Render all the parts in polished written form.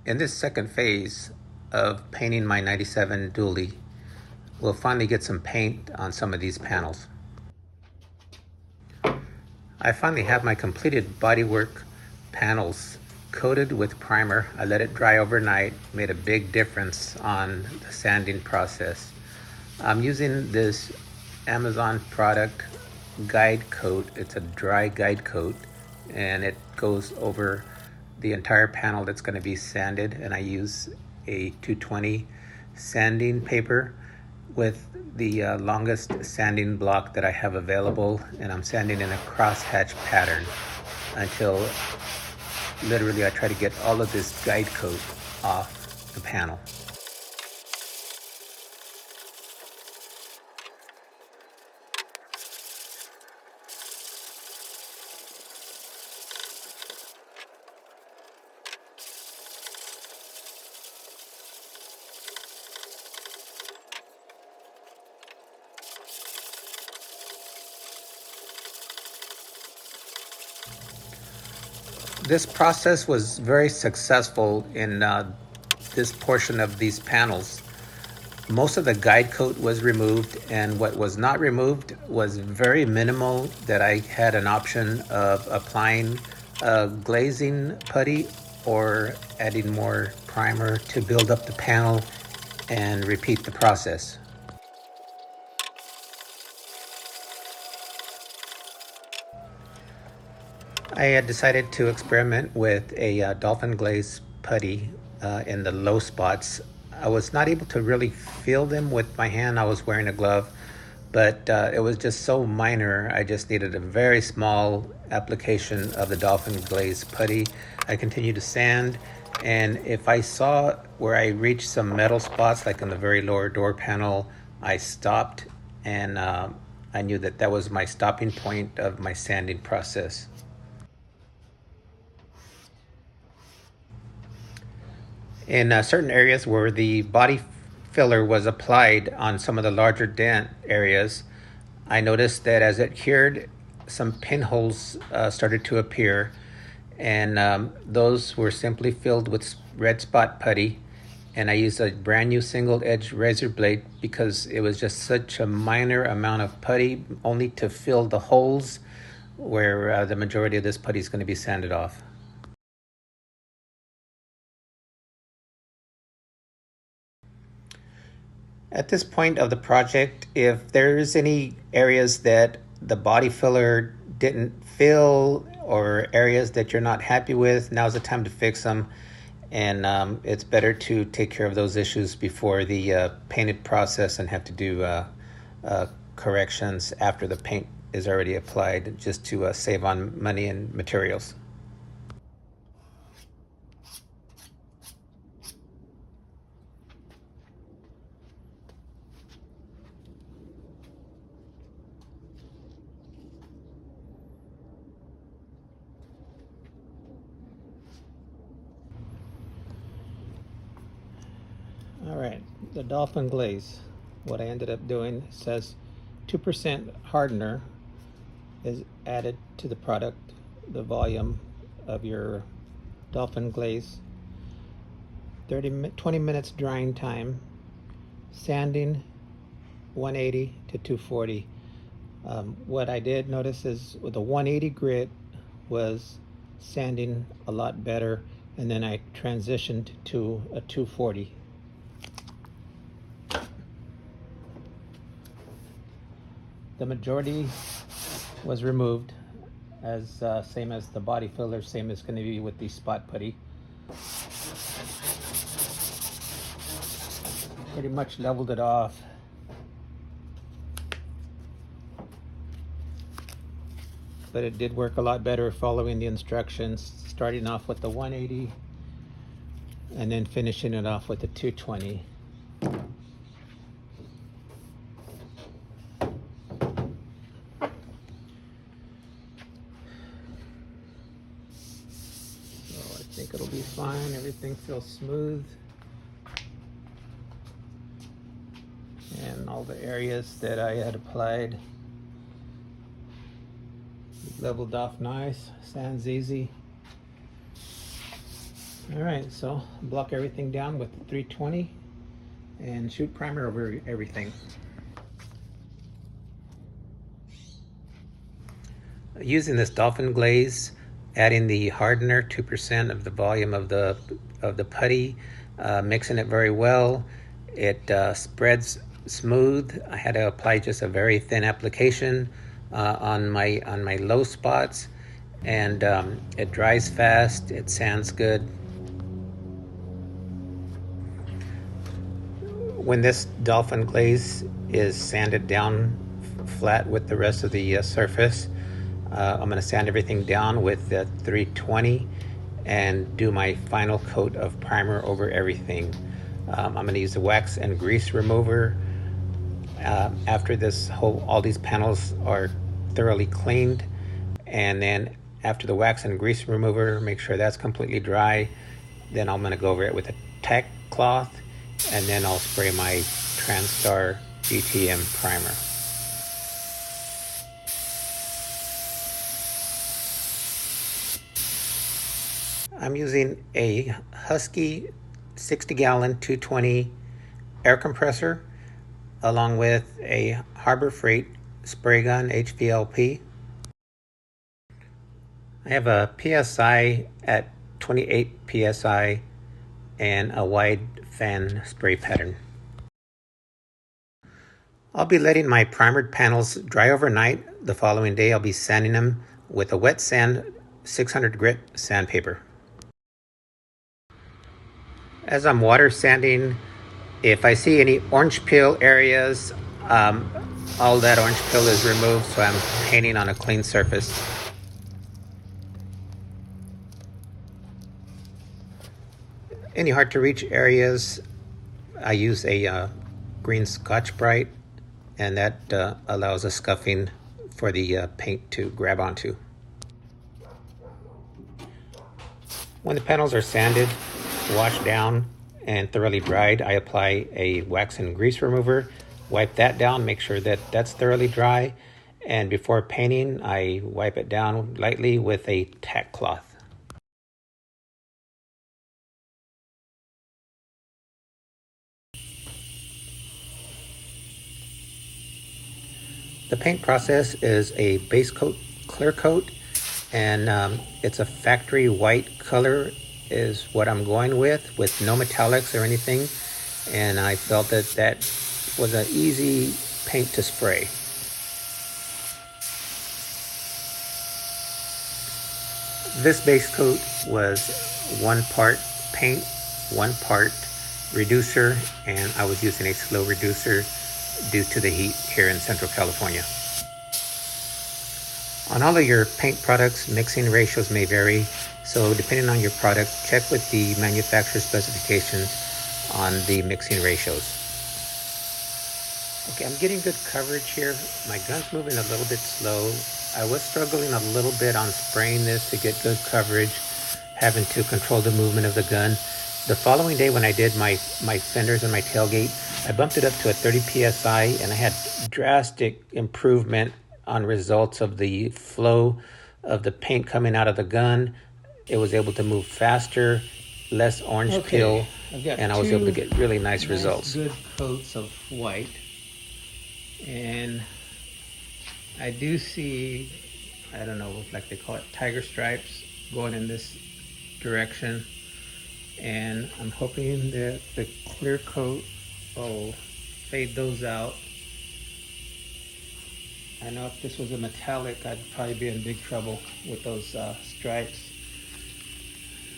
In this second phase of painting my 97 dually, we'll finally get some paint on some of these panels. I finally have my completed bodywork panels coated with primer. I let it dry overnight, made a big difference on the sanding process. I'm using this Amazon product guide coat. It's a dry guide coat, and it goes over the entire panel that's going to be sanded, and I use a 220 sanding paper with the longest sanding block that I have available, and I'm sanding in a crosshatch pattern until literally I try to get all of this guide coat off the panel. This process was very successful in this portion of these panels. Most of the guide coat was removed, and what was not removed was very minimal, that I had an option of applying glazing putty or adding more primer to build up the panel and repeat the process. I had decided to experiment with a dolphin glaze putty in the low spots. I was not able to really feel them with my hand. I was wearing a glove, but it was just so minor. I just needed a very small application of the dolphin glaze putty. I continued to sand, and if I saw where I reached some metal spots, like on the very lower door panel, I stopped, and I knew that that was my stopping point of my sanding process. In certain areas where the body filler was applied on some of the larger dent areas, I noticed that as it cured, some pinholes started to appear, and those were simply filled with red spot putty. And I used a brand new single edge razor blade because it was just such a minor amount of putty, only to fill the holes where the majority of this putty is going to be sanded off. At this point of the project, if there's any areas that the body filler didn't fill or areas that you're not happy with, now's the time to fix them. And it's better to take care of those issues before the painted process and have to do corrections after the paint is already applied, just to save on money and materials. All right, the dolphin glaze. What I ended up doing says 2% hardener is added to the product, the volume of your dolphin glaze. 20 minutes drying time, sanding 180 to 240. What I did notice is with the 180 grit was sanding a lot better, and then I transitioned to a 240. The majority was removed, as same as the body filler, same as going to be with the spot putty. Pretty much leveled it off. But it did work a lot better following the instructions, starting off with the 180 and then finishing it off with the 220. I think it'll be fine. Everything feels smooth. And all the areas that I had applied leveled off nice. Sands easy. All right, so block everything down with 320 and shoot primer over everything. Using this dolphin glaze, adding the hardener, 2% of the volume of the putty, mixing it very well. It spreads smooth. I had to apply just a very thin application on my low spots, and it dries fast. It sands good. When this dolphin glaze is sanded down flat with the rest of the surface, I'm going to sand everything down with the 320 and do my final coat of primer over everything. I'm going to use the wax and grease remover. After all these panels are thoroughly cleaned, and then after the wax and grease remover, make sure that's completely dry. Then I'm going to go over it with a tack cloth, and then I'll spray my Transtar DTM primer. I'm using a Husky 60-gallon 220 air compressor along with a Harbor Freight spray gun HVLP. I have a PSI at 28 PSI and a wide fan spray pattern. I'll be letting my primered panels dry overnight. The following day I'll be sanding them with a wet sand 600 grit sandpaper. As I'm water sanding, if I see any orange peel areas, all that orange peel is removed, so I'm painting on a clean surface. Any hard to reach areas, I use a green Scotch-Brite, and that allows a scuffing for the paint to grab onto. When the panels are sanded, washed down, and thoroughly dried, I apply a wax and grease remover, wipe that down, make sure that that's thoroughly dry, and before painting, I wipe it down lightly with a tack cloth. The paint process is a base coat, clear coat, and it's a factory white color is what I'm going with no metallics or anything. And I felt that that was an easy paint to spray. This base coat was 1 part paint, 1 part reducer, and I was using a slow reducer due to the heat here in Central California. On all of your paint products, mixing ratios may vary, so depending on your product, check with the manufacturer specifications on the mixing ratios. Okay, I'm getting good coverage here. My gun's moving a little bit slow. I was struggling a little bit on spraying this to get good coverage, having to control the movement of the gun. The following day when I did my fenders and my tailgate, I bumped it up to a 30 PSI, and I had drastic improvement on results of the flow of the paint coming out of the gun. It was able to move faster, less orange peel, and I was able to get really nice results. Good coats of white, and I do see, I don't know, like they call it tiger stripes going in this direction, and I'm hoping that the clear coat will fade those out. I know if this was a metallic, I'd probably be in big trouble with those stripes.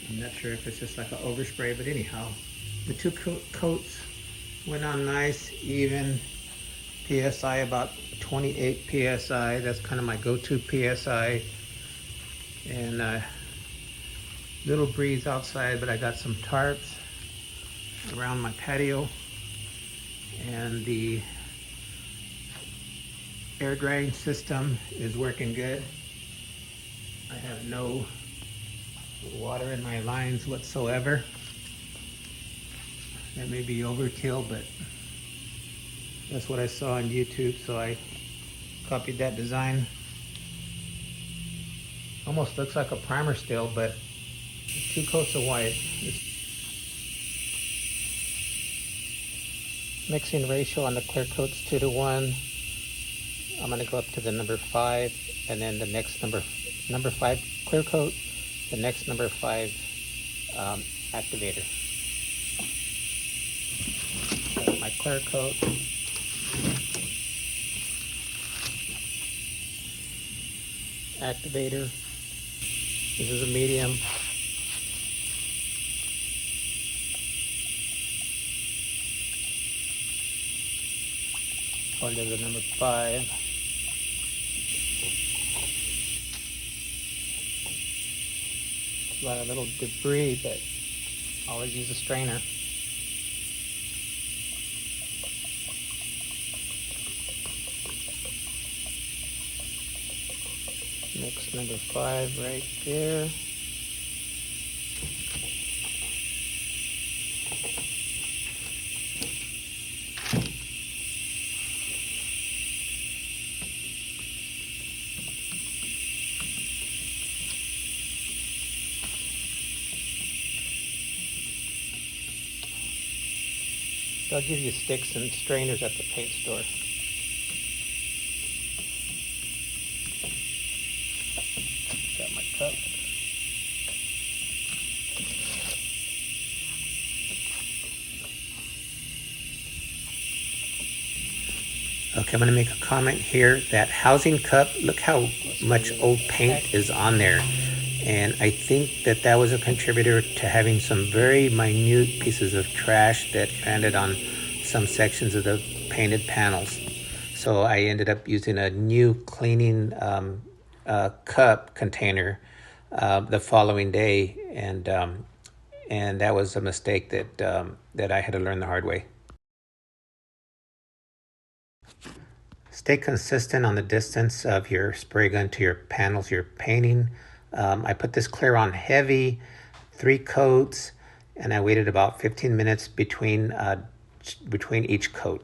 I'm not sure if it's just like an overspray, but anyhow, the two coats went on nice, even PSI about 28 PSI. That's kind of my go-to PSI. And little breeze outside, but I got some tarps around my patio, and the air drying system is working good. I have no water in my lines whatsoever. That may be overkill, but that's what I saw on YouTube, so I copied that design. Almost looks like a primer still, but 2 coats of white. Mixing ratio on the clear coats 2 to 1. I'm going to go up to the number 5, and then the next number 5 clear coat, the next number 5 activator. So my clear coat. Activator. This is a medium. Going to the number 5. A lot of little debris, but always use a strainer. Mix number 5 right there. They'll give you sticks and strainers at the paint store. Got my cup. Okay, I'm going to make a comment here. That housing cup, look how much old paint is on there. And I think that that was a contributor to having some very minute pieces of trash that landed on some sections of the painted panels. So I ended up using a new cleaning cup container the following day, and that was a mistake that I had to learn the hard way. Stay consistent on the distance of your spray gun to your panels you're painting. I put this clear on heavy, 3 coats, and I waited about 15 minutes between each coat.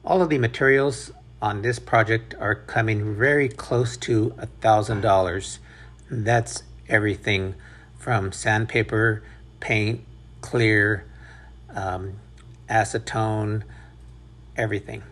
All of the materials on this project are coming very close to $1,000. That's everything from sandpaper, paint, clear, acetone, everything.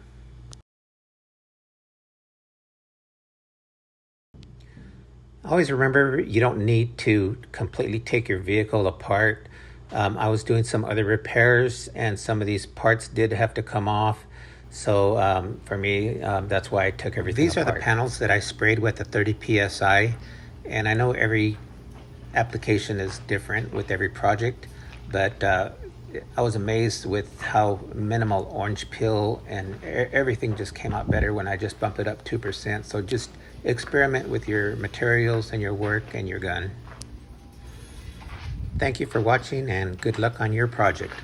Always remember, you don't need to completely take your vehicle apart. I was doing some other repairs, and some of these parts did have to come off. So for me, that's why I took everything apart. These are the panels that I sprayed with the 30 PSI, and I know every application is different with every project, but I was amazed with how minimal orange peel and everything just came out better when I just bumped it up 2%. So just experiment with your materials and your work and your gun. Thank you for watching, and good luck on your project.